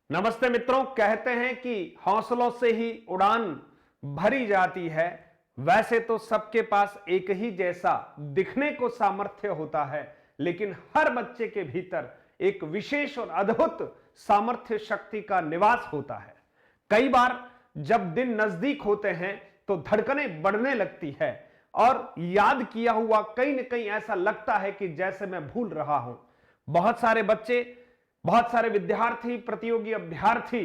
नमस्ते मित्रों। कहते हैं कि हौसलों से ही उड़ान भरी जाती है। वैसे तो सबके पास एक ही जैसा दिखने को सामर्थ्य होता है, लेकिन हर बच्चे के भीतर एक विशेष और अद्भुत सामर्थ्य शक्ति का निवास होता है। कई बार जब दिन नजदीक होते हैं तो धड़कनें बढ़ने लगती है और याद किया हुआ कहीं न कहीं ऐसा लगता है कि जैसे मैं भूल रहा हूं। बहुत सारे बच्चे, बहुत सारे विद्यार्थी, प्रतियोगी अभ्यर्थी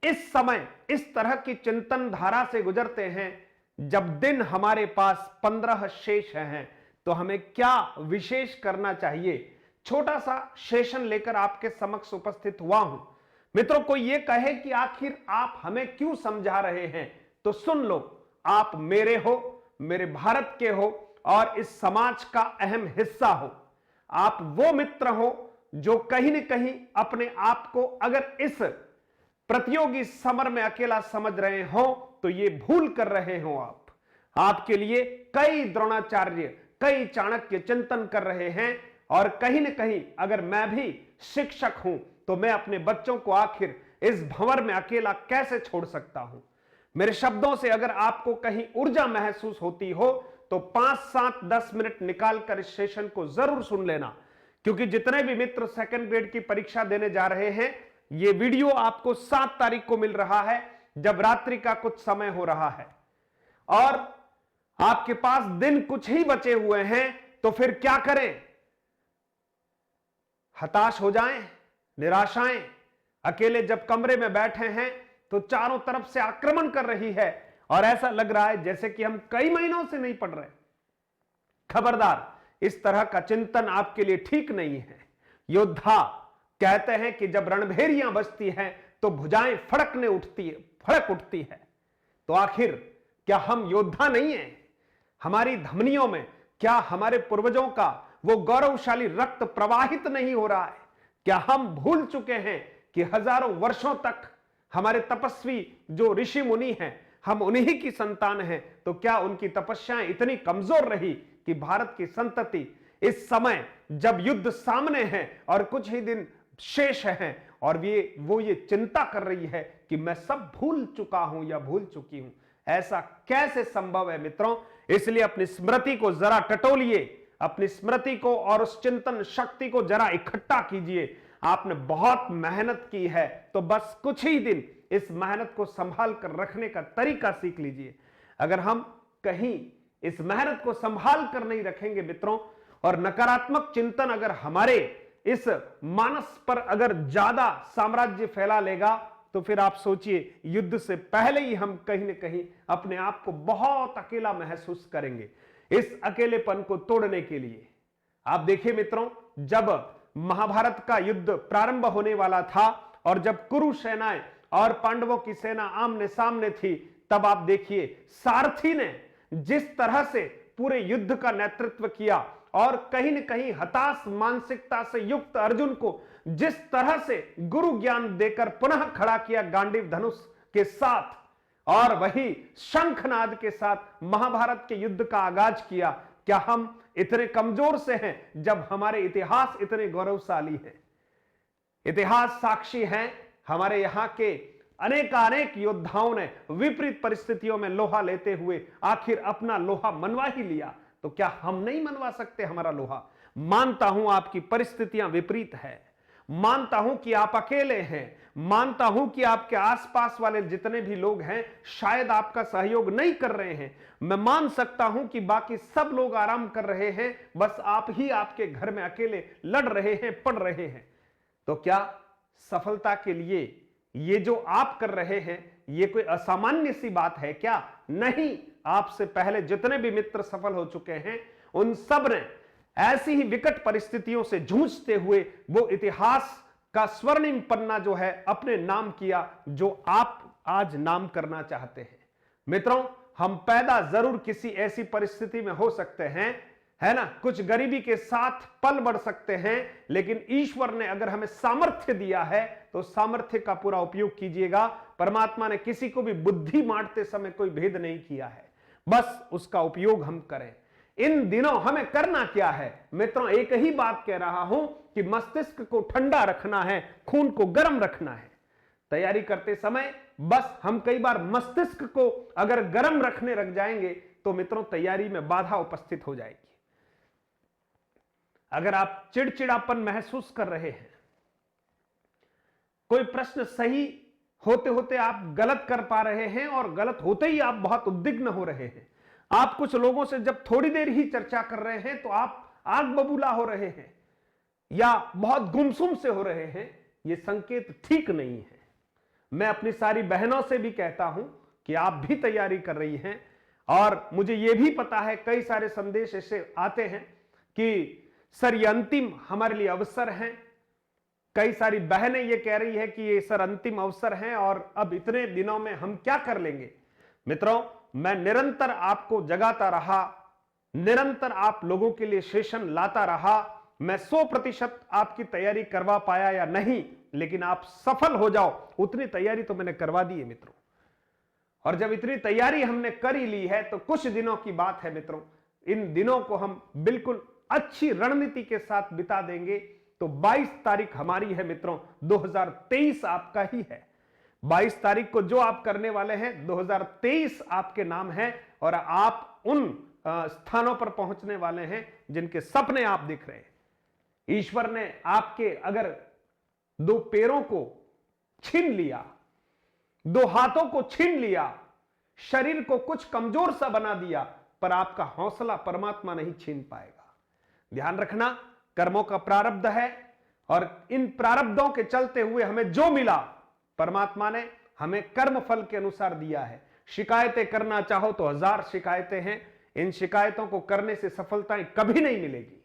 इस समय इस तरह की चिंतन धारा से गुजरते हैं। जब दिन हमारे पास 15 शेष हैं तो हमें क्या विशेष करना चाहिए। छोटा सा सेशन लेकर आपके समक्ष उपस्थित हुआ हूं। मित्रों, कोई ये कहे कि आखिर आप हमें क्यों समझा रहे हैं, तो सुन लो। आप मेरे हो, मेरे भारत के हो और इस समाज का अहम हिस्सा हो। आप वो मित्र हो जो कहीं न कहीं अपने आप को अगर इस प्रतियोगी समर में अकेला समझ रहे हो तो ये भूल कर रहे हो। आपके लिए कई द्रोणाचार्य, कई चाणक्य चिंतन कर रहे हैं। और कहीं न कहीं अगर मैं भी शिक्षक हूं तो मैं अपने बच्चों को आखिर इस भंवर में अकेला कैसे छोड़ सकता हूं। मेरे शब्दों से अगर आपको कहीं ऊर्जा महसूस होती हो तो 5, 7, 10 मिनट निकालकर इस सेशन को जरूर सुन लेना, क्योंकि जितने भी मित्र सेकंड ग्रेड की परीक्षा देने जा रहे हैं, यह वीडियो आपको 7 तारीख को मिल रहा है, जब रात्रि का कुछ समय हो रहा है और आपके पास दिन कुछ ही बचे हुए हैं। तो फिर क्या करें? हताश हो जाएं, निराशाएं, अकेले जब कमरे में बैठे हैं तो चारों तरफ से आक्रमण कर रही है और ऐसा लग रहा है जैसे कि हम कई महीनों से नहीं पढ़ रहे। खबरदार, इस तरह का चिंतन आपके लिए ठीक नहीं है। योद्धा कहते हैं कि जब रणभेरियां बजती हैं तो भुजाएं फड़क उठती है। तो आखिर क्या हम योद्धा नहीं हैं? हमारी धमनियों में क्या हमारे पूर्वजों का वो गौरवशाली रक्त प्रवाहित नहीं हो रहा है? क्या हम भूल चुके हैं कि हजारों वर्षों तक हमारे तपस्वी जो ऋषि मुनि हैं, हम उन्हीं की संतान हैं? तो क्या उनकी तपस्याएं इतनी कमजोर रही कि भारत की संतति इस समय जब युद्ध सामने है और कुछ ही दिन शेष हैं और वो ये चिंता कर रही है कि मैं सब भूल चुका हूं या भूल चुकी हूं? ऐसा कैसे संभव है मित्रों? इसलिए अपनी स्मृति को जरा टटोलिए, अपनी स्मृति को और उस चिंतन शक्ति को जरा इकट्ठा कीजिए। आपने बहुत मेहनत की है तो बस कुछ ही दिन इस मेहनत को संभाल कर रखने का तरीका सीख लीजिए। अगर हम कहीं इस मेहनत को संभाल कर नहीं रखेंगे मित्रों, और नकारात्मक चिंतन अगर हमारे इस मानस पर अगर ज्यादा साम्राज्य फैला लेगा तो फिर आप सोचिए, युद्ध से पहले ही हम कहीं न कहीं अपने आप को बहुत अकेला महसूस करेंगे। इस अकेलेपन को तोड़ने के लिए आप देखिए मित्रों, जब महाभारत का युद्ध प्रारंभ होने वाला था और जब कुरु सेनाएं और पांडवों की सेना आमने सामने थी, तब आप देखिए सारथी ने जिस तरह से पूरे युद्ध का नेतृत्व किया और कहीं न कहीं हताश मानसिकता से युक्त अर्जुन को जिस तरह से गुरु ज्ञान देकर पुनः खड़ा किया गांडीव धनुष के साथ, और वही शंखनाद के साथ महाभारत के युद्ध का आगाज किया। क्या हम इतने कमजोर से हैं जब हमारे इतिहास इतने गौरवशाली हैं? इतिहास साक्षी है, हमारे यहां के अनेक योद्धाओं ने विपरीत परिस्थितियों में लोहा लेते हुए आखिर अपना लोहा मनवा ही लिया। तो क्या हम नहीं मनवा सकते हमारा लोहा? मानता हूं आपकी परिस्थितियां विपरीत है, मानता हूं कि आप अकेले हैं, मानता हूं कि आपके आसपास वाले जितने भी लोग हैं शायद आपका सहयोग नहीं कर रहे हैं। मैं मान सकता हूं कि बाकी सब लोग आराम कर रहे हैं, बस आप ही आपके घर में अकेले लड़ रहे हैं, पढ़ रहे हैं। तो क्या सफलता के लिए ये जो आप कर रहे हैं ये कोई असामान्य सी बात है क्या? नहीं। आपसे पहले जितने भी मित्र सफल हो चुके हैं उन सब ने ऐसी ही विकट परिस्थितियों से जूझते हुए वो इतिहास का स्वर्णिम पन्ना जो है अपने नाम किया, जो आप आज नाम करना चाहते हैं। मित्रों, हम पैदा जरूर किसी ऐसी परिस्थिति में हो सकते हैं, है ना, कुछ गरीबी के साथ पल बढ़ सकते हैं, लेकिन ईश्वर ने अगर हमें सामर्थ्य दिया है तो सामर्थ्य का पूरा उपयोग कीजिएगा। परमात्मा ने किसी को भी बुद्धि बांटते समय कोई भेद नहीं किया है, बस उसका उपयोग हम करें। इन दिनों हमें करना क्या है मित्रों? एक ही बात कह रहा हूं कि मस्तिष्क को ठंडा रखना है, खून को गर्म रखना है। तैयारी करते समय बस हम कई बार मस्तिष्क को अगर गर्म रखने रख जाएंगे तो मित्रों तैयारी में बाधा उपस्थित हो जाएगी। अगर आप चिड़चिड़ापन महसूस कर रहे हैं, कोई प्रश्न सही होते होते आप गलत कर पा रहे हैं और गलत होते ही आप बहुत उद्विग्न हो रहे हैं, आप कुछ लोगों से जब थोड़ी देर ही चर्चा कर रहे हैं तो आप आग बबूला हो रहे हैं या बहुत गुमसुम से हो रहे हैं, यह संकेत ठीक नहीं है। मैं अपनी सारी बहनों से भी कहता हूं कि आप भी तैयारी कर रही हैं और मुझे यह भी पता है कई सारे संदेश ऐसे आते हैं कि सर ये अंतिम हमारे लिए अवसर है। कई सारी बहनें ये कह रही है कि ये सर अंतिम अवसर है और अब इतने दिनों में हम क्या कर लेंगे। मित्रों, मैं निरंतर आपको जगाता रहा, निरंतर आप लोगों के लिए सेशन लाता रहा। मैं 100% आपकी तैयारी करवा पाया या नहीं, लेकिन आप सफल हो जाओ उतनी तैयारी तो मैंने करवा दी है मित्रों। और जब इतनी तैयारी हमने कर ही ली है तो कुछ दिनों की बात है मित्रों, इन दिनों को हम बिल्कुल अच्छी रणनीति के साथ बिता देंगे। तो 22 तारीख हमारी है मित्रों, 2023 आपका ही है। 22 तारीख को जो आप करने वाले हैं 2023 आपके नाम है और आप उन स्थानों पर पहुंचने वाले हैं जिनके सपने आप दिख रहे हैं। ईश्वर ने आपके अगर 2 पैरों को छीन लिया, 2 हाथों को छीन लिया, शरीर को कुछ कमजोर सा बना दिया, पर आपका हौसला परमात्मा नहीं छीन पाएगा। ध्यान रखना, कर्मों का प्रारब्ध है और इन प्रारब्धों के चलते हुए हमें जो मिला परमात्मा ने हमें कर्म फल के अनुसार दिया है। शिकायतें करना चाहो तो 1000 शिकायतें हैं, इन शिकायतों को करने से सफलताएं कभी नहीं मिलेगी।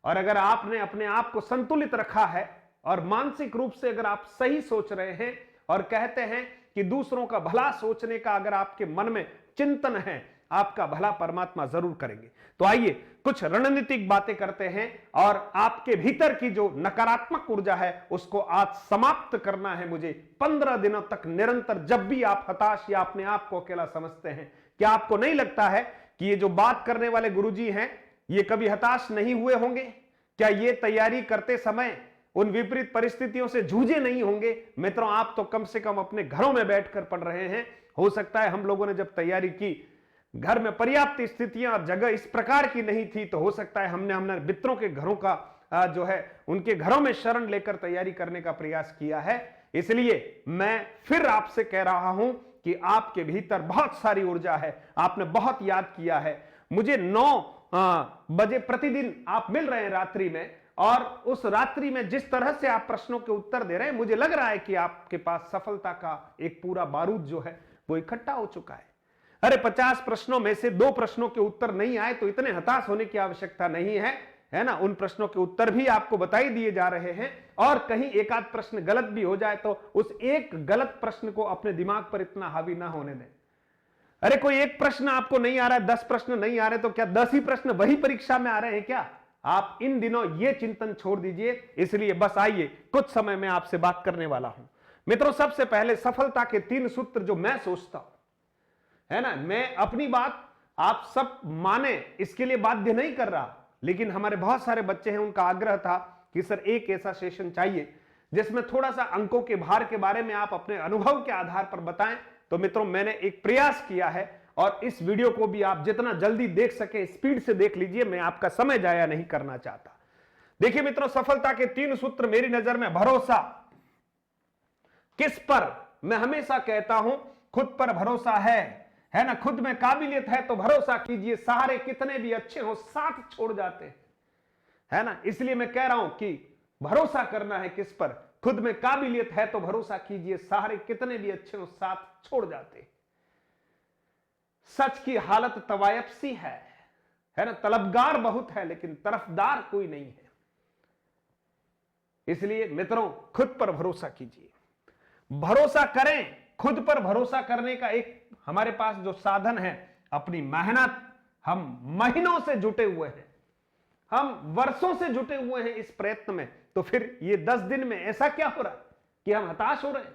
और अगर आपने अपने आप को संतुलित रखा है और मानसिक रूप से अगर आप सही सोच रहे हैं और कहते हैं कि दूसरों का भला सोचने का अगर आपके मन में चिंतन है, आपका भला परमात्मा जरूर करेंगे। तो आइए कुछ रणनीतिक बातें करते हैं और आपके भीतर की जो नकारात्मक ऊर्जा है उसको आज समाप्त करना है मुझे। 15 दिनों तक निरंतर जब भी आप हताश या अपने आप को अकेला समझते हैं, क्या आपको नहीं लगता है कि ये जो बात करने वाले गुरुजी हैं ये कभी हताश नहीं हुए होंगे? क्या ये तैयारी करते समय उन विपरीत परिस्थितियों से जूझे नहीं होंगे? मित्रों, आप तो कम से कम अपने घरों में बैठकर पढ़ रहे हैं। हो सकता है हम लोगों ने जब तैयारी की घर में पर्याप्त स्थितियां और जगह इस प्रकार की नहीं थी, तो हो सकता है हमने मित्रों के घरों का जो है उनके घरों में शरण लेकर तैयारी करने का प्रयास किया है। इसलिए मैं फिर आपसे कह रहा हूं कि आपके भीतर बहुत सारी ऊर्जा है, आपने बहुत याद किया है। मुझे 9 बजे प्रतिदिन आप मिल रहे हैं रात्रि में, और उस रात्रि में जिस तरह से आप प्रश्नों के उत्तर दे रहे हैं, मुझे लग रहा है कि आपके पास सफलता का एक पूरा बारूद जो है वो इकट्ठा हो चुका है। अरे 50 प्रश्नों में से 2 प्रश्नों के उत्तर नहीं आए तो इतने हताश होने की आवश्यकता नहीं है ना। उन प्रश्नों के उत्तर भी आपको बताई दिए जा रहे हैं, और कहीं एक आध प्रश्न गलत भी हो जाए तो उस एक गलत प्रश्न को अपने दिमाग पर इतना हावी ना होने दें। अरे कोई एक प्रश्न आपको नहीं आ रहा है, 10 प्रश्न नहीं आ रहे, तो क्या 10 ही प्रश्न वही परीक्षा में आ रहे हैं क्या? आप इन दिनों ये चिंतन छोड़ दीजिए। इसलिए बस आइए, कुछ समय में आपसे बात करने वाला हूं मित्रों। सबसे पहले सफलता के 3 सूत्र जो मैं सोचता हूं, है ना, मैं अपनी बात आप सब माने इसके लिए बाध्य नहीं कर रहा, लेकिन हमारे बहुत सारे बच्चे हैं, उनका आग्रह था कि सर एक ऐसा सेशन चाहिए जिसमें थोड़ा सा अंकों के भार के बारे में आप अपने अनुभव के आधार पर बताएं। तो मित्रों, मैंने एक प्रयास किया है और इस वीडियो को भी आप जितना जल्दी देख सके स्पीड से देख लीजिए, मैं आपका समय जाया नहीं करना चाहता। देखिए मित्रों, सफलता के 3 सूत्र मेरी नजर में भरोसा। किस पर? मैं हमेशा कहता हूं खुद पर भरोसा है ना, खुद में काबिलियत है तो भरोसा कीजिए। सहारे कितने भी अच्छे हो साथ छोड़ जाते हैं, है ना। इसलिए मैं कह रहा हूं कि भरोसा करना है किस पर? खुद में काबिलियत है तो भरोसा कीजिए, सहारे कितने भी अच्छे हो साथ छोड़ जाते हैं। सच की हालत तवायफसी है ना, तलबगार बहुत है लेकिन तरफदार कोई नहीं है। इसलिए मित्रों, खुद पर भरोसा कीजिए, भरोसा करें। खुद पर भरोसा करने का एक हमारे पास जो साधन है, अपनी मेहनत। हम महीनों से जुटे हुए हैं, हम वर्षों से जुटे हुए हैं इस प्रयत्न में, तो फिर ये 10 दिन में ऐसा क्या हो रहा है कि हम हताश हो रहे हैं?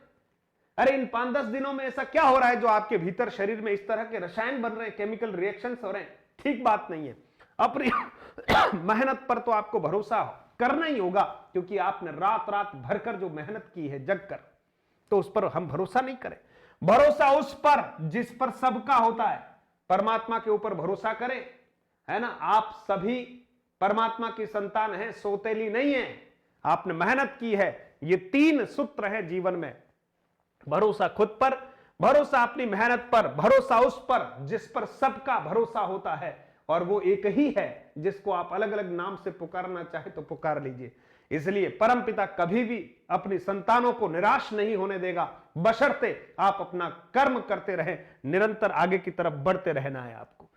अरे इन 5-10 दिनों में ऐसा क्या हो रहा है जो आपके भीतर शरीर में इस तरह के रसायन बन रहे हैं, केमिकल रिएक्शंस हो रहे हैं? ठीक बात नहीं है। अपनी मेहनत पर तो आपको भरोसा करना ही होगा, क्योंकि आपने रात रात भरकर जो मेहनत की है जग कर। तो उस पर हम भरोसा नहीं करें। भरोसा उस पर जिस पर सबका होता है, परमात्मा के ऊपर भरोसा करें, है ना। आप सभी परमात्मा की संतान हैं, सौतेली नहीं है, आपने मेहनत की है। ये 3 सूत्र है जीवन में, भरोसा खुद पर, भरोसा अपनी मेहनत पर, भरोसा उस पर जिस पर सबका भरोसा होता है, और वो एक ही है जिसको आप अलग अलग नाम से पुकारना चाहे तो पुकार लीजिए। इसलिए परमपिता कभी भी अपनी संतानों को निराश नहीं होने देगा, बशर्ते आप अपना कर्म करते रहें, निरंतर आगे की तरफ बढ़ते रहना है आपको।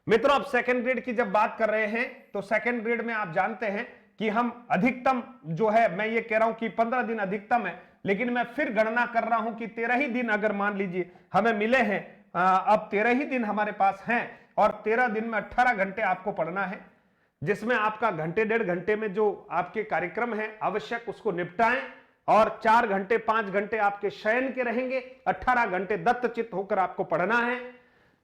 मित्रों, अब सेकंड ग्रेड की जब बात कर रहे हैं तो सेकंड ग्रेड में आप जानते हैं कि हम अधिकतम जो है, मैं ये कह रहा हूं कि 15 दिन अधिकतम है, लेकिन मैं फिर गणना कर रहा हूं कि 13 ही दिन अगर मान लीजिए हमें मिले हैं, अब 13 ही दिन हमारे पास हैं, और 13 दिन में 18 घंटे आपको पढ़ना है, जिसमें आपका घंटे 1.5 घंटे में जो आपके कार्यक्रम है आवश्यक उसको निपटाएं, और 4 घंटे 5 घंटे आपके शयन के रहेंगे, 18 घंटे दत्तचित्त होकर आपको पढ़ना है।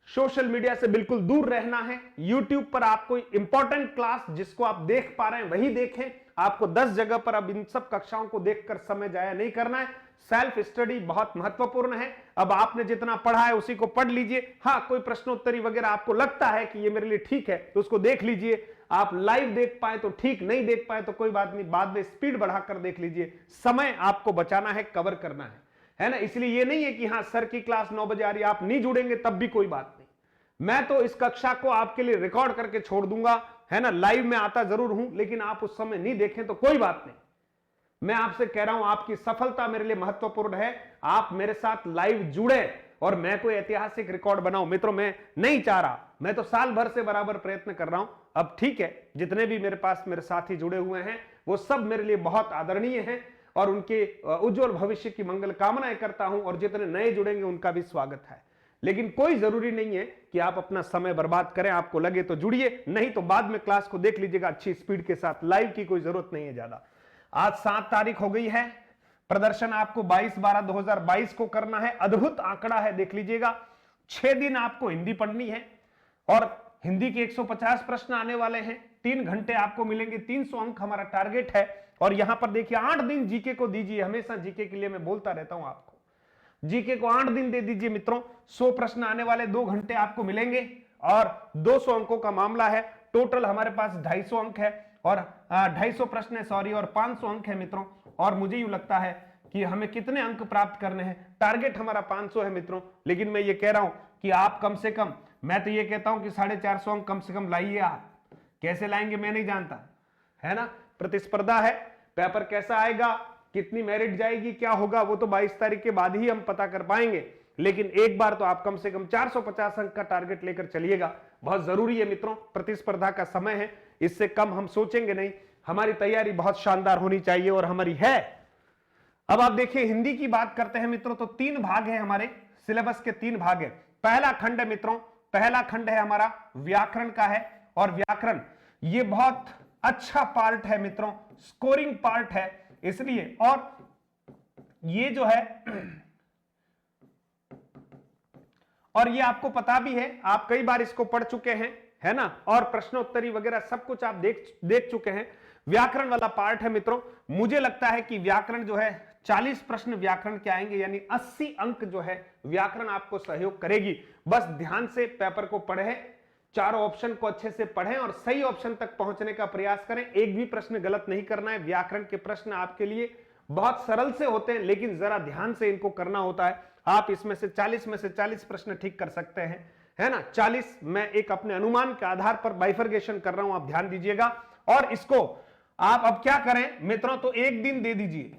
सोशल मीडिया से बिल्कुल दूर रहना है। यूट्यूब पर आप कोई इंपॉर्टेंट क्लास जिसको आप देख पा रहे हैं वही देखें। आपको 10 जगह पर अब इन सब कक्षाओं को देखकर समय जाया नहीं करना है। सेल्फ स्टडी बहुत महत्वपूर्ण है। अब आपने जितना पढ़ा है उसी को पढ़ लीजिए। हाँ, कोई प्रश्नोत्तरी वगैरह आपको लगता है कि ये मेरे लिए ठीक है तो उसको देख लीजिए। आप लाइव देख पाए तो ठीक, नहीं देख पाए तो कोई बात नहीं, बाद में स्पीड बढ़ाकर देख लीजिए। समय आपको बचाना है, कवर करना है ना। इसलिए ये नहीं है कि हाँ सर की क्लास 9 बजे आ रही है, आप नहीं जुड़ेंगे तब भी कोई बात नहीं, मैं तो इस कक्षा को आपके लिए रिकॉर्ड करके छोड़ दूंगा, है ना। लाइव में आता जरूर हूं, लेकिन आप उस समय नहीं देखें तो कोई बात नहीं। मैं आपसे कह रहा हूं आपकी सफलता मेरे लिए महत्वपूर्ण है। आप मेरे साथ लाइव जुड़े और मैं कोई ऐतिहासिक रिकॉर्ड बनाऊं। मित्रों, मैं नहीं चाह रहा, मैं तो साल भर से बराबर प्रयत्न कर रहा हूं। अब ठीक है, जितने भी मेरे पास मेरे साथी जुड़े हुए हैं वो सब मेरे लिए बहुत आदरणीय हैं और उनके उज्जवल भविष्य की मंगल कामनाएं करता हूं, और जितने नए जुड़ेंगे उनका भी स्वागत है। लेकिन कोई जरूरी नहीं है कि आप अपना समय बर्बाद करें। आपको लगे तो जुड़िए, नहीं तो बाद में क्लास को देख लीजिएगा अच्छी स्पीड के साथ। लाइव की कोई जरूरत नहीं है ज्यादा। आज 7 तारीख हो गई है। प्रदर्शन आपको 22/12/2022 को करना है। अद्भुत आंकड़ा है, देख लीजिएगा। 6 दिन आपको हिंदी पढ़नी है और हिंदी के 150 प्रश्न आने वाले हैं। 3 घंटे आपको मिलेंगे, 300 अंक हमारा टारगेट है। और यहां पर देखिए 8 दिन जीके को दीजिए। हमेशा जीके के लिए मैं बोलता रहता हूं आपको, जीके को 8 दिन दे दीजिए मित्रों। 100 प्रश्न आने वाले, 2 घंटे आपको मिलेंगे और 200 अंकों का मामला है। टोटल हमारे पास 250 अंक है और 250 प्रश्न है, सॉरी, और 500 अंक है मित्रों। और मुझे यूं लगता है कि हमें कितने अंक प्राप्त करने हैं। टारगेट हमारा 500 है मित्रों, लेकिन मैं ये कह रहा हूं कि आप कम से कम, मैं तो ये कहता हूं कि 450 अंक कम से कम लाइए। आप कैसे लाएंगे मैं नहीं जानता, है ना। प्रतिस्पर्धा है, पेपर कैसा आएगा, कितनी मेरिट जाएगी, क्या होगा, वो तो 22 तारीख के बाद ही हम पता कर पाएंगे। लेकिन एक बार तो आप कम से कम 450 अंक का टारगेट लेकर चलिएगा। बहुत जरूरी है मित्रों, प्रतिस्पर्धा का समय है, इससे कम हम सोचेंगे नहीं। हमारी तैयारी बहुत शानदार होनी चाहिए और हमारी है। अब आप देखिए हिंदी की बात करते हैं मित्रों, तो 3 भाग है हमारे सिलेबस के। 3 भाग है। पहला खंड है मित्रों, पहला खंड है हमारा व्याकरण का है। और व्याकरण ये बहुत अच्छा पार्ट है मित्रों, स्कोरिंग पार्ट है इसलिए। और ये जो है, और ये आपको पता भी है, आप कई बार इसको पढ़ चुके हैं, है ना। और प्रश्नोत्तरी वगैरह सब कुछ आप देख चुके हैं। व्याकरण वाला पार्ट है मित्रों। मुझे लगता है कि व्याकरण जो है 40 प्रश्न व्याकरण के आएंगे, यानी 80 अंक जो है व्याकरण आपको सहयोग करेगी। बस ध्यान से पेपर को पढ़ें, चारों ऑप्शन को अच्छे से पढ़ें और सही ऑप्शन तक पहुंचने का प्रयास करें। एक भी प्रश्न गलत नहीं करना है। व्याकरण के प्रश्न आपके लिए बहुत सरल से होते हैं, लेकिन जरा ध्यान से इनको करना होता है। आप इसमें से 40 में से 40 प्रश्न ठीक कर सकते हैं, है ना। 40 मैं एक अपने अनुमान के आधार पर बाइफर्गेशन कर रहा हूं, आप ध्यान दीजिएगा। और इसको आप अब क्या करें मित्रों, तो 1 दिन दे दीजिए,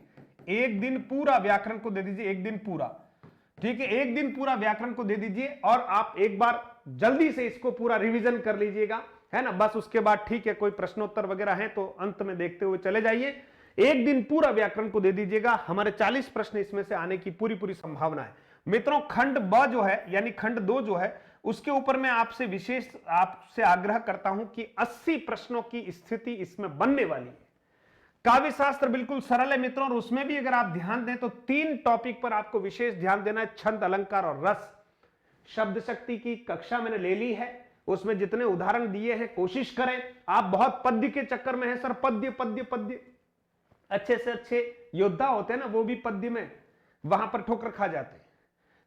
1 दिन पूरा व्याकरण को दे दीजिए, 1 दिन पूरा, ठीक है। 1 दिन पूरा व्याकरण को दे दीजिए और आप एक बार जल्दी से इसको पूरा रिवीजन कर लीजिएगा, है ना। बस उसके बाद ठीक है, कोई प्रश्नोत्तर वगैरह है तो अंत में देखते हुए चले जाइए। 1 दिन पूरा व्याकरण को दे दीजिएगा। हमारे 40 प्रश्न इसमें से आने की पूरी संभावना है मित्रों। खंड ब जो है, यानी खंड 2 जो है, उसके ऊपर मैं आपसे विशेष आग्रह करता हूं कि 80 प्रश्नों की स्थिति इसमें बनने वाली है। काव्य शास्त्र बिल्कुल सरल है मित्रों, और उसमें भी अगर आप ध्यान दें तो 3 टॉपिक पर आपको विशेष ध्यान देना है, छंद, अलंकार और रस। शब्द शक्ति की कक्षा मैंने ले ली है, उसमें जितने उदाहरण दिए हैं कोशिश करें। आप बहुत पद्य के चक्कर में हैं, सर पद्य पद्य पद्य, अच्छे से अच्छे योद्धा होते हैं ना वो भी पद्य में, वहां पर ठोकर खा जाते हैं।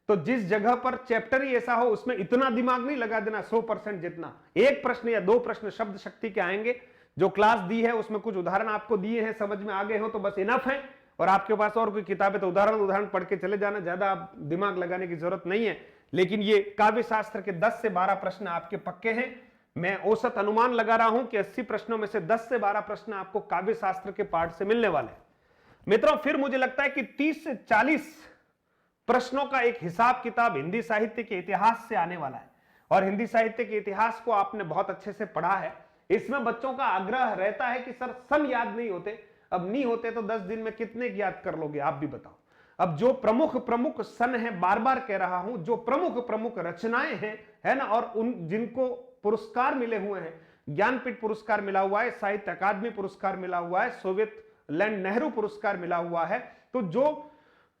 तो जिस जगह पर चैप्टर ही ऐसा हो उसमें इतना दिमाग नहीं लगा देना 100% जितना, एक प्रश्न या दो प्रश्न शब्द शक्ति के आएंगे, जो क्लास दी है उसमें कुछ उदाहरण आपको दिए हैं, समझ में आ गए हो तो बस इनफ है। और आपके पास और कोई किताब है तो उदाहरण पढ़ के चले जाना, ज्यादा आप दिमाग लगाने की जरूरत नहीं है। लेकिन ये काव्य शास्त्र के 10 से 12 प्रश्न आपके पक्के हैं। मैं औसत अनुमान लगा रहा हूं कि 80 प्रश्नों में से 10 से 12 प्रश्न आपको काव्य शास्त्र के पार्ट से मिलने वाले हैं मित्रों। फिर मुझे लगता है कि 30 से 40 प्रश्नों का एक हिसाब किताब हिंदी साहित्य के इतिहास से आने वाला है। और हिंदी साहित्य के इतिहास को आपने बहुत अच्छे से पढ़ा है। इसमें बच्चों का आग्रह रहता है कि सर सन याद नहीं होते। अब नहीं होते तो 10 दिन में कितने याद कर लोगे, आप भी बताओ। अब जो प्रमुख सन है, बार बार कह रहा हूं, जो प्रमुख रचनाएं हैं, है ना, और उन जिनको पुरस्कार मिले हुए हैं, ज्ञानपीठ पुरस्कार मिला हुआ है, साहित्य अकादमी पुरस्कार मिला हुआ है, सोवियत लैंड नेहरू पुरस्कार मिला हुआ है, तो जो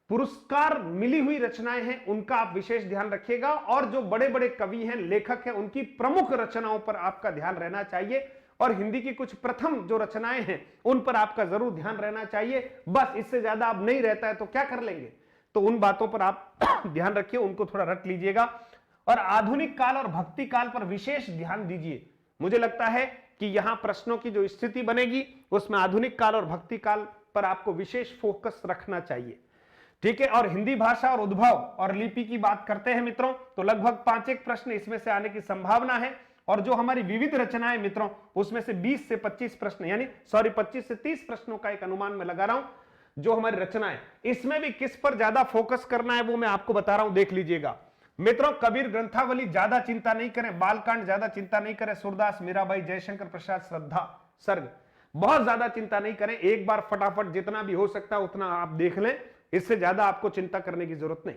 पुरस्कार मिली हुई रचनाएं हैं उनका आप विशेष ध्यान रखिएगा। और जो बड़े बड़े कवि हैं, लेखक हैं, उनकी प्रमुख रचनाओं पर आपका ध्यान रहना चाहिए। और हिंदी की कुछ प्रथम जो रचनाएं हैं उन पर आपका जरूर ध्यान रहना चाहिए। बस इससे ज्यादा अब नहीं रहता है तो क्या कर लेंगे, तो उन बातों पर आप ध्यान रखिए, उनको थोड़ा रट लीजिएगा। और आधुनिक काल और भक्ति काल पर विशेष ध्यान दीजिए। मुझे लगता है कि यहां प्रश्नों की जो स्थिति बनेगी उसमें आधुनिक काल और भक्ति काल पर आपको विशेष फोकस रखना चाहिए, ठीक है। और हिंदी भाषा और उद्भव और लिपि की बात करते हैं मित्रों, तो लगभग 5 प्रश्न इसमें से आने की संभावना है। और जो हमारी विविध रचनाएं मित्रों, उसमें से 20 से 25 प्रश्न, यानी 25 से 30 प्रश्नों का एक अनुमान में लगा रहा हूं। जो हमारी रचनाएं, इसमें भी किस पर ज्यादा फोकस करना है वो मैं आपको बता रहा हूं, देख लीजिएगा मित्रों। कबीर ग्रंथावली ज्यादा चिंता नहीं करें, बालकांड ज्यादा चिंता नहीं करें, सूरदास, मीराबाई, जयशंकर प्रसाद, श्रद्धा, सर्ग बहुत ज्यादा चिंता नहीं करें। एक बार फटाफट जितना भी हो सकता है उतना आप देख लें, इससे ज्यादा आपको चिंता करने की जरूरत नहीं,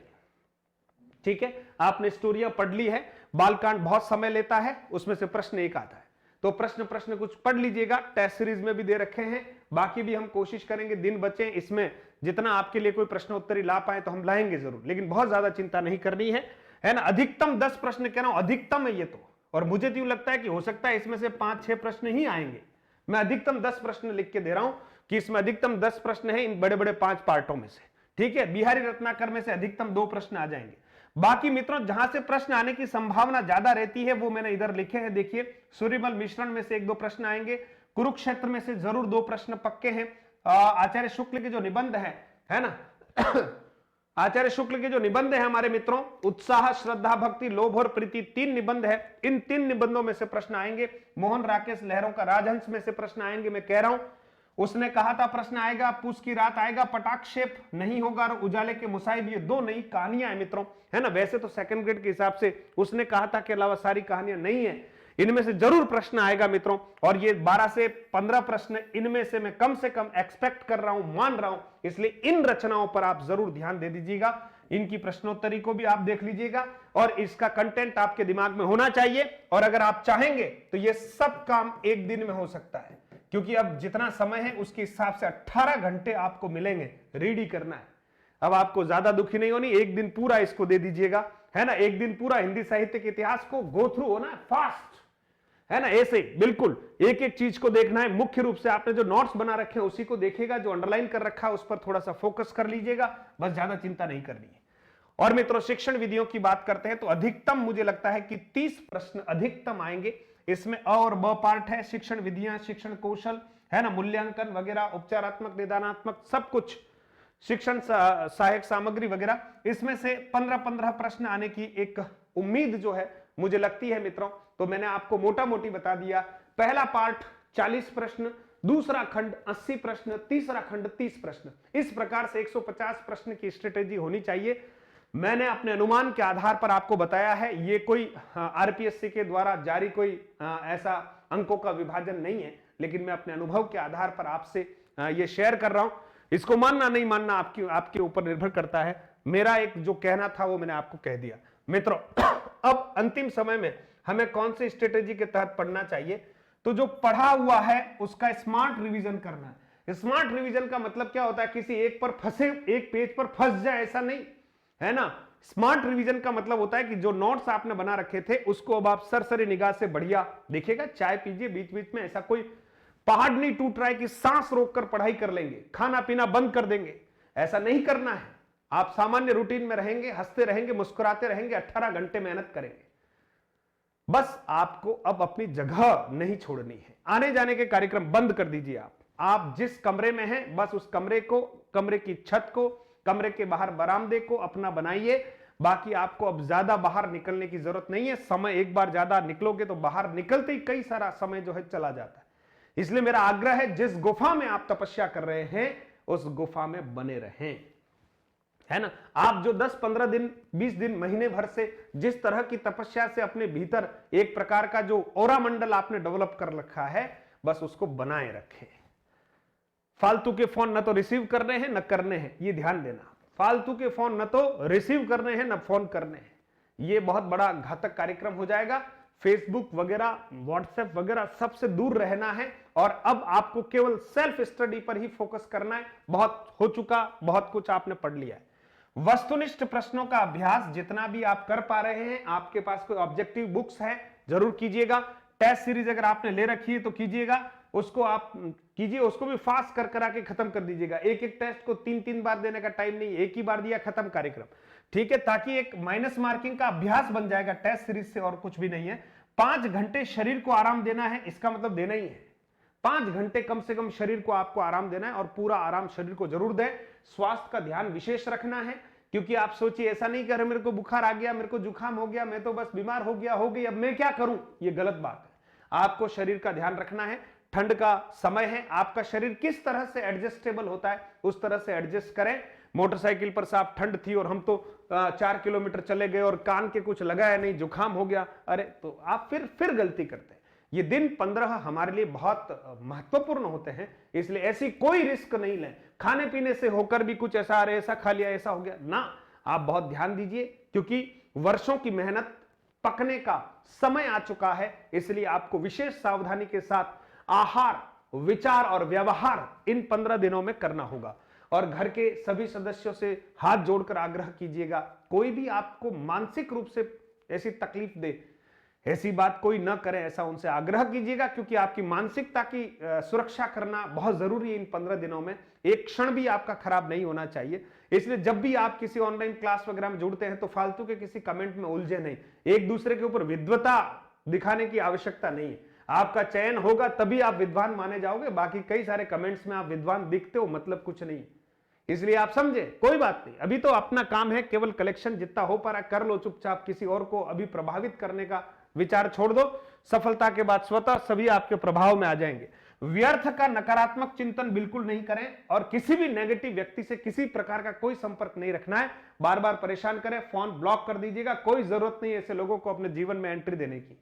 ठीक है। आपने स्टोरियां पढ़ ली है, बालकांड बहुत समय लेता है, उसमें से प्रश्न एक आता है, तो प्रश्न कुछ पढ़ लीजिएगा। टेस्ट सीरीज में भी दे रखे हैं, बाकी भी हम कोशिश करेंगे दिन बचे इसमें जितना आपके लिए कोई प्रश्नोत्तरी ला पाए तो हम लाएंगे जरूर, लेकिन बहुत ज्यादा चिंता नहीं करनी है ना। अधिकतम 10 प्रश्न कह रहा हूं, अधिकतम है ये तो। और मुझे तो लगता है कि हो सकता है इसमें से 5-6 प्रश्न ही आएंगे। मैं अधिकतम 10 प्रश्न लिख के दे रहा हूं कि इसमें अधिकतम 10 प्रश्न है इन बड़े बड़े 5 पार्टों में से, ठीक है। बिहारी रत्नाकर में से अधिकतम 2 प्रश्न आ जाएंगे। बाकी मित्रों जहां से प्रश्न आने की संभावना ज्यादा रहती है वो मैंने इधर लिखे हैं, देखिए। सूर्यमल मिश्रण में से 1-2 प्रश्न आएंगे, कुरुक्षेत्र में से जरूर 2 प्रश्न पक्के हैं। आचार्य शुक्ल के जो निबंध है ना आचार्य शुक्ल के जो निबंध है हमारे मित्रों, उत्साह, श्रद्धा, भक्ति, लोभ और प्रीति, 3 निबंध है। इन 3 निबंधों में से प्रश्न आएंगे। मोहन राकेश लहरों का राजहंस में से प्रश्न आएंगे, मैं कह रहा हूं। उसने कहा था प्रश्न आएगा, पूस की रात आएगा, पटाक्षेप नहीं होगा, और उजाले के मुसाहिब, ये 2 नई कहानियां हैं मित्रों, है ना। वैसे तो सेकंड ग्रेड के हिसाब से उसने कहा था के अलावा सारी कहानियां नहीं है, इनमें से जरूर प्रश्न आएगा मित्रों। और ये 12 से 15 प्रश्न इनमें से मैं कम एक्सपेक्ट कर रहा हूं, मान रहा हूं, इसलिए इन रचनाओं पर आप जरूर ध्यान दे दीजिएगा। इनकी प्रश्नोत्तरी को भी आप देख लीजिएगा और इसका कंटेंट आपके दिमाग में होना चाहिए। और अगर आप चाहेंगे तो ये सब काम एक दिन में हो सकता है, क्योंकि अब जितना समय है उसके हिसाब से 18 घंटे आपको मिलेंगे, रेडी करना है। अब आपको ज्यादा दुखी नहीं होनी, एक दिन पूरा इसको दे दीजिएगा, है ना। एक दिन पूरा हिंदी साहित्य के इतिहास को गो थ्रू होना है, फास्ट, है ना। ऐसे बिल्कुल एक एक चीज को देखना है। मुख्य रूप से आपने जो नोट्स बना रखे हैं उसी को देखिएगा, जो अंडरलाइन कर रखा है उस पर थोड़ा सा फोकस कर लीजिएगा, बस ज्यादा चिंता नहीं करनी है। और मित्रों शिक्षण विधियों की बात करते हैं तो अधिकतम मुझे लगता है कि 30 प्रश्न अधिकतम आएंगे। इसमें अ और ब पार्ट है, शिक्षण विधियां, शिक्षण कौशल, है ना, मूल्यांकन वगैरह, उपचारात्मक, निदानात्मक, सब कुछ, शिक्षण सहायक सामग्री वगैरह। इसमें से 15-15 प्रश्न आने की एक उम्मीद जो है मुझे लगती है मित्रों। तो मैंने आपको मोटा मोटी बता दिया। पहला पार्ट 40 प्रश्न, दूसरा खंड 80 प्रश्न, तीसरा खंड 30 प्रश्न। इस प्रकार से 150 प्रश्न की स्ट्रेटेजी होनी चाहिए। मैंने अपने अनुमान के आधार पर आपको बताया है, ये कोई आरपीएससी के द्वारा जारी कोई ऐसा अंकों का विभाजन नहीं है, लेकिन मैं अपने अनुभव के आधार पर आपसे ये शेयर कर रहा हूं। इसको मानना नहीं मानना आपके ऊपर निर्भर करता है। मेरा एक जो कहना था वो मैंने आपको कह दिया मित्रों। अब अंतिम समय में हमें कौन सी स्ट्रेटेजी के तहत पढ़ना चाहिए, तो जो पढ़ा हुआ है उसका स्मार्ट रिवीजन करना है। स्मार्ट रिवीजन का मतलब क्या होता है, किसी एक पेज पर फंस जाए ऐसा नहीं, है ना। स्मार्ट रिवीजन का मतलब होता है कि जो नोट्स आपने बना रखे थे उसको अब आप सरसरी निगाह से बढ़िया देखिएगा। चाय पीजिए बीच बीच में, ऐसा कोई पहाड़ नहीं टूट रहा है कि सांस रोककर पढ़ाई कर लेंगे, खाना पीना बंद कर देंगे, ऐसा नहीं करना है। आप सामान्य रूटीन में रहेंगे, हंसते रहेंगे, मुस्कुराते रहेंगे, 18 घंटे मेहनत करेंगे। बस आपको अब अपनी जगह नहीं छोड़नी है। आने जाने के कार्यक्रम बंद कर दीजिए। आप जिस कमरे में हैं बस उस कमरे को, कमरे की छत को, कमरे के बाहर बरामदे को अपना बनाइए। बाकी आपको अब ज्यादा बाहर निकलने की जरूरत नहीं है। समय एक बार ज्यादा निकलोगे तो बाहर निकलते ही कई सारा समय जो है चला जाता है। इसलिए मेरा आग्रह है, जिस गुफा में आप तपस्या कर रहे हैं उस गुफा में बने रहें, है ना। आप जो 10-15 दिन, 20 दिन, महीने भर से जिस तरह की तपस्या से अपने भीतर एक प्रकार का जो ऑरा मंडल आपने डेवलप कर रखा है, बस उसको बनाए रखें। फालतू के फोन न तो रिसीव करने हैं न करने हैं, ये ध्यान देना। फालतू के फोन न तो रिसीव करने हैं न फोन करने हैं, ये बहुत बड़ा घातक कार्यक्रम हो जाएगा। फेसबुक वगैरह, व्हाट्सएप वगैरह सबसे दूर रहना है और अब आपको केवल सेल्फ स्टडी पर ही फोकस करना है। बहुत हो चुका, बहुत कुछ आपने पढ़ लिया है। वस्तुनिष्ठ प्रश्नों का अभ्यास जितना भी आप कर पा रहे हैं, आपके पास कोई ऑब्जेक्टिव बुक्स है जरूर कीजिएगा। टेस्ट सीरीज अगर आपने ले रखी है तो कीजिएगा, उसको आप कीजिए, उसको भी फास्ट कर करा के खत्म कर दीजिएगा। एक एक टेस्ट को 3-3 बार देने का टाइम नहीं, एक ही बार दिया खत्म कार्यक्रम, ठीक है, ताकि एक माइनस मार्किंग का अभ्यास बन जाएगा टेस्ट सीरीज से, और कुछ भी नहीं है। 5 घंटे शरीर को आराम देना है, इसका मतलब देना ही है। 5 घंटे कम से कम शरीर को आपको आराम देना है और पूरा आराम शरीर को जरूर दें। स्वास्थ्य का ध्यान विशेष रखना है, क्योंकि आप सोचिए ऐसा नहीं कर, मेरे को बुखार आ गया, मेरे को जुकाम हो गया, मैं तो बस बीमार हो गई, अब मैं क्या करूं, ये गलत बात है। आपको शरीर का ध्यान रखना है। ठंड का समय है, आपका शरीर किस तरह से एडजस्टेबल होता है उस तरह से एडजस्ट करें। मोटरसाइकिल पर साहब ठंड थी और हम तो 4 किलोमीटर चले गए और कान के कुछ लगाया नहीं, जुकाम हो गया, अरे तो आप फिर गलती करते हैं। ये दिन 15 हमारे लिए बहुत महत्वपूर्ण होते हैं, इसलिए ऐसी कोई रिस्क नहीं लें। खाने पीने से होकर भी कुछ ऐसा, अरे ऐसा खा लिया, ऐसा हो गया ना, आप बहुत ध्यान दीजिए, क्योंकि वर्षों की मेहनत पकने का समय आ चुका है। इसलिए आपको विशेष सावधानी के साथ आहार, विचार और व्यवहार इन 15 दिनों में करना होगा। और घर के सभी सदस्यों से हाथ जोड़कर आग्रह कीजिएगा, कोई भी आपको मानसिक रूप से ऐसी तकलीफ दे, ऐसी बात कोई ना करे, ऐसा उनसे आग्रह कीजिएगा, क्योंकि आपकी मानसिकता की सुरक्षा करना बहुत जरूरी है। इन 15 दिनों में एक क्षण भी आपका खराब नहीं होना चाहिए। इसलिए जब भी आप किसी ऑनलाइन क्लास वगैरह में जुड़ते हैं तो फालतू के किसी कमेंट में उलझे नहीं, एक दूसरे के ऊपर विद्वता दिखाने की आवश्यकता नहीं है। आपका चयन होगा तभी आप विद्वान माने जाओगे, बाकी कई सारे कमेंट्स में आप विद्वान दिखते हो, मतलब कुछ नहीं। इसलिए आप समझे, कोई बात नहीं, अभी तो अपना काम है, केवल कलेक्शन जितना हो पा रहा कर लो चुपचाप, किसी और को अभी प्रभावित करने का विचार छोड़ दो। सफलता के बाद स्वतः सभी आपके प्रभाव में आ जाएंगे। व्यर्थ का नकारात्मक चिंतन बिल्कुल नहीं करें और किसी भी नेगेटिव व्यक्ति से किसी प्रकार का कोई संपर्क नहीं रखना है। बार बार परेशान करें, फोन ब्लॉक कर दीजिएगा, कोई जरूरत नहीं है ऐसे लोगों को अपने जीवन में एंट्री देने की,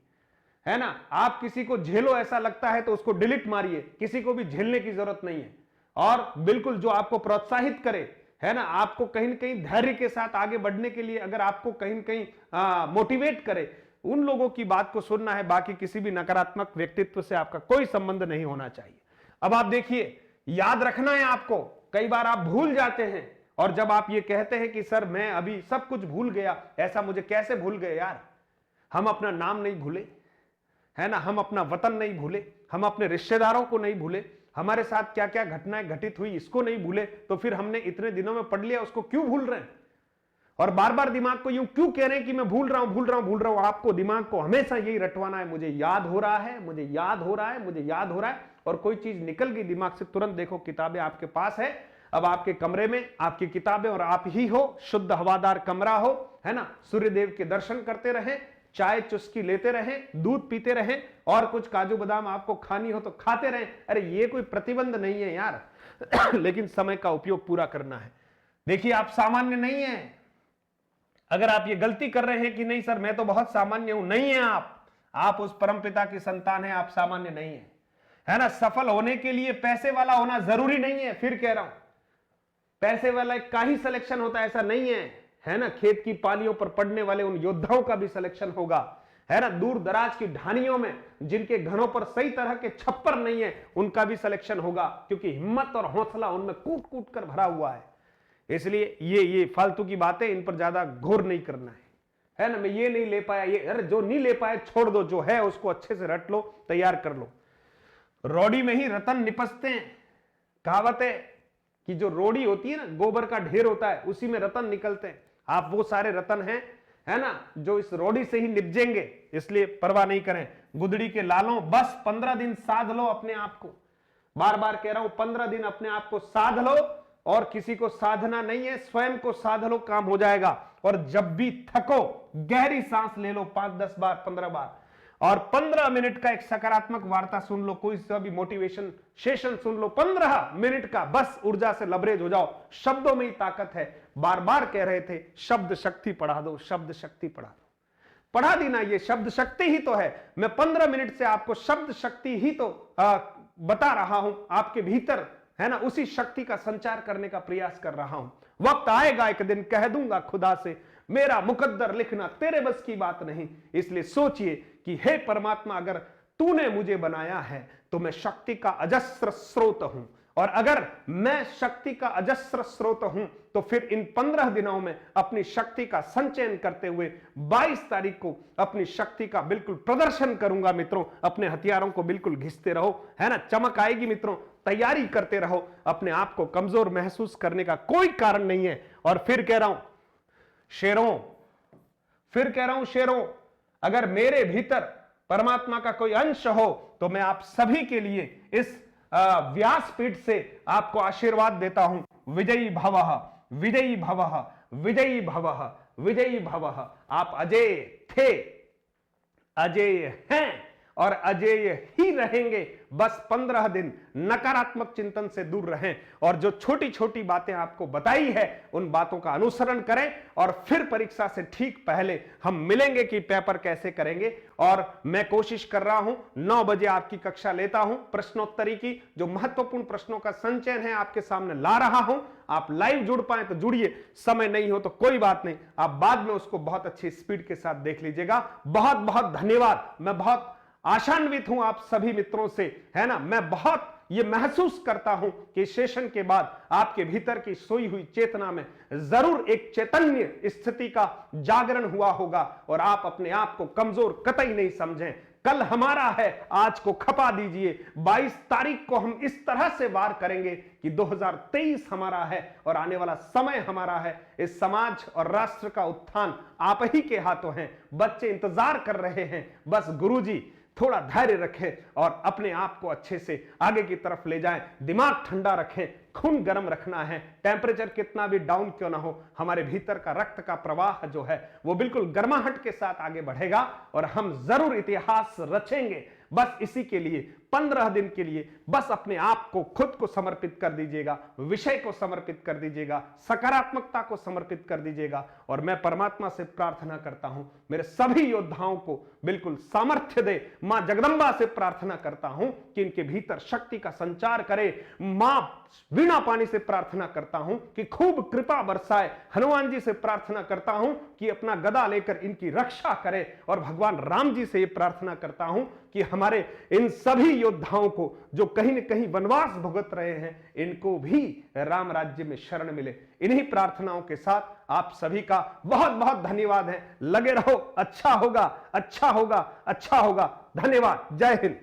है ना। आप किसी को झेलो ऐसा लगता है तो उसको डिलीट मारिए, किसी को भी झेलने की जरूरत नहीं है। और बिल्कुल जो आपको प्रोत्साहित करे, है ना, आपको कहीं न कहीं धैर्य के साथ आगे बढ़ने के लिए, अगर आपको कहीं न कहीं मोटिवेट करे, उन लोगों की बात को सुनना है। बाकी किसी भी नकारात्मक व्यक्तित्व से आपका कोई संबंध नहीं होना चाहिए। अब आप देखिए, याद रखना है आपको, कई बार आप भूल जाते हैं, और जब आप ये कहते हैं कि सर मैं अभी सब कुछ भूल गया, ऐसा मुझे कैसे भूल गए यार। हम अपना नाम नहीं भूले, है ना, हम अपना वतन नहीं भूले, हम अपने रिश्तेदारों को नहीं भूले, हमारे साथ क्या क्या घटनाएं घटित हुई इसको नहीं भूले, तो फिर हमने इतने दिनों में पढ़ लिया, उसको क्यों भूल रहे हैं। और बार बार दिमाग को यूं क्यों कह रहे हैं कि मैं भूल रहा हूं, भूल रहा हूं, भूल रहा हूं। आपको दिमाग को हमेशा यही रटवाना है, मुझे याद हो रहा है, मुझे याद हो रहा है, मुझे याद हो रहा है। और कोई चीज निकल गई दिमाग से, तुरंत देखो किताबें आपके पास है। अब आपके कमरे में आपकी किताबें और आप ही हो, शुद्ध हवादार कमरा हो, है ना, सूर्यदेव के दर्शन करते रहें, चाय चुस्की लेते रहें, दूध पीते रहें, और कुछ काजू बादाम आपको खानी हो तो खाते रहें। अरे ये कोई प्रतिबंध नहीं है यार लेकिन समय का उपयोग पूरा करना है। देखिए आप सामान्य नहीं है। अगर आप ये गलती कर रहे हैं कि नहीं सर मैं तो बहुत सामान्य हूं, नहीं है आप उस परमपिता की संतान है, आप सामान्य नहीं है, है ना। सफल होने के लिए पैसे वाला होना जरूरी नहीं है, फिर कह रहा हूं, पैसे वाला का ही सिलेक्शन होता है ऐसा नहीं है ना। खेत की पालियों पर पड़ने वाले उन योद्धाओं का भी सिलेक्शन होगा, है ना। दूर दराज की ढानियों में जिनके घरों पर सही तरह के छप्पर नहीं है, उनका भी सिलेक्शन होगा, क्योंकि हिम्मत और हौसला उनमें कूट कूट कर भरा हुआ है। इसलिए ये फालतू की बातें, इन पर ज्यादा घोर नहीं करना है ना। मैं ये नहीं ले पाया, ये अरे जो नहीं ले पाए छोड़ दो, जो है उसको अच्छे से रट लो, तैयार कर लो। रौड़ी में ही रतन निपसते हैं, कहावत है कि जो रोड़ी होती है ना, गोबर का ढेर होता है, उसी में रतन निकलते हैं। आप वो सारे रतन हैं, है ना, जो इस रोड़ी से ही निपजेंगे, इसलिए परवाह नहीं करें। गुदड़ी के लालों, बस 15 दिन साध लो अपने आप को। बार बार कह रहा हूं, 15 दिन अपने आप को साध लो, और किसी को साधना नहीं है, स्वयं को साध लो, काम हो जाएगा। और जब भी थको, गहरी सांस ले लो 5-10 बार, 15 बार, और 15 मिनट का एक सकारात्मक वार्ता सुन लो, कोई सा भी मोटिवेशन सेशन सुन लो 15 मिनट का, बस ऊर्जा से लबरेज हो जाओ। शब्दों में ही ताकत है। बार बार कह रहे थे, शब्द शक्ति पढ़ा दो, शब्द शक्ति पढ़ा दो, पढ़ा दी ना, ये शब्द शक्ति ही तो है। मैं 15 मिनट से आपको शब्द शक्ति ही तो बता रहा हूं, आपके भीतर, है ना, उसी शक्ति का संचार करने का प्रयास कर रहा हूं। वक्त आएगा एक दिन कह दूंगा खुदा से, मेरा मुकद्दर लिखना तेरे बस की बात नहीं। इसलिए सोचिए कि हे परमात्मा, अगर तूने मुझे बनाया है तो मैं शक्ति का अजस्र स्रोत हूं, और अगर मैं शक्ति का अजस्र स्रोत हूं तो फिर इन 15 दिनों में अपनी शक्ति का संचयन करते हुए 22 तारीख को अपनी शक्ति का बिल्कुल प्रदर्शन करूंगा। मित्रों, अपने हथियारों को बिल्कुल घिसते रहो, है ना, चमक आएगी मित्रों, तैयारी करते रहो। अपने आप को कमजोर महसूस करने का कोई कारण नहीं है। और फिर कह रहा हूं शेरों, फिर कह रहा हूं शेरों, अगर मेरे भीतर परमात्मा का कोई अंश हो तो मैं आप सभी के लिए इस व्यासपीठ से आपको आशीर्वाद देता हूं। विजयी भवः, विजयी भवः, विजयी भवः, विजयी भवः। आप अजेय थे, अजेय हैं और अजेय ही रहेंगे। बस 15 दिन नकारात्मक चिंतन से दूर रहें, और जो छोटी छोटी बातें आपको बताई है उन बातों का अनुसरण करें, और फिर परीक्षा से ठीक पहले हम मिलेंगे कि पेपर कैसे करेंगे। और मैं कोशिश कर रहा हूं 9 बजे आपकी कक्षा लेता हूं, प्रश्नोत्तरी की, जो महत्वपूर्ण प्रश्नों का संचयन है आपके सामने ला रहा हूं। आप लाइव जुड़ पाए तो जुड़िए, समय नहीं हो तो कोई बात नहीं, आप बाद में उसको बहुत अच्छी स्पीड के साथ देख लीजिएगा। बहुत बहुत धन्यवाद। मैं बहुत आशान्वित हूं आप सभी मित्रों से, है ना। मैं बहुत ये महसूस करता हूं कि सेशन के बाद आपके भीतर की सोई हुई चेतना में जरूर एक चैतन्य स्थिति का जागरण हुआ होगा, और आप अपने आप को कमजोर कतई नहीं समझें। कल हमारा है, आज को खपा दीजिए। 22 तारीख को हम इस तरह से वार करेंगे कि 2023 हमारा है और आने वाला समय हमारा है। इस समाज और राष्ट्र का उत्थान आप ही के हाथों है। बच्चे इंतजार कर रहे हैं, बस गुरुजी थोड़ा धैर्य रखें और अपने आप को अच्छे से आगे की तरफ ले जाएं। दिमाग ठंडा रखें, खून गर्म रखना है। टेम्परेचर कितना भी डाउन क्यों ना हो, हमारे भीतर का रक्त का प्रवाह जो है वो बिल्कुल गर्माहट के साथ आगे बढ़ेगा, और हम जरूर इतिहास रचेंगे। बस इसी के लिए 15 दिन के लिए बस अपने आप को, खुद को समर्पित कर दीजिएगा, विषय को समर्पित कर दीजिएगा, सकारात्मकता को समर्पित कर दीजिएगा। और मैं परमात्मा से प्रार्थना करता हूं, मेरे सभी योद्धाओं को बिल्कुल सामर्थ्य दे। मां जगदंबा से प्रार्थना करता हूं कि इनके भीतर शक्ति का संचार करे। मां वीणा पानी से प्रार्थना करता हूं कि खूब कृपा बरसाए। हनुमान जी से प्रार्थना करता हूं कि अपना गदा लेकर इनकी रक्षा करे। और भगवान राम जी से यह प्रार्थना करता हूं कि हमारे इन सभी योद्धाओं को जो कहीं न कहीं वनवास भुगत रहे हैं, इनको भी राम राज्य में शरण मिले। इन्हीं प्रार्थनाओं के साथ आप सभी का बहुत बहुत धन्यवाद है। लगे रहो, अच्छा होगा, अच्छा होगा, अच्छा होगा। धन्यवाद। जय हिंद।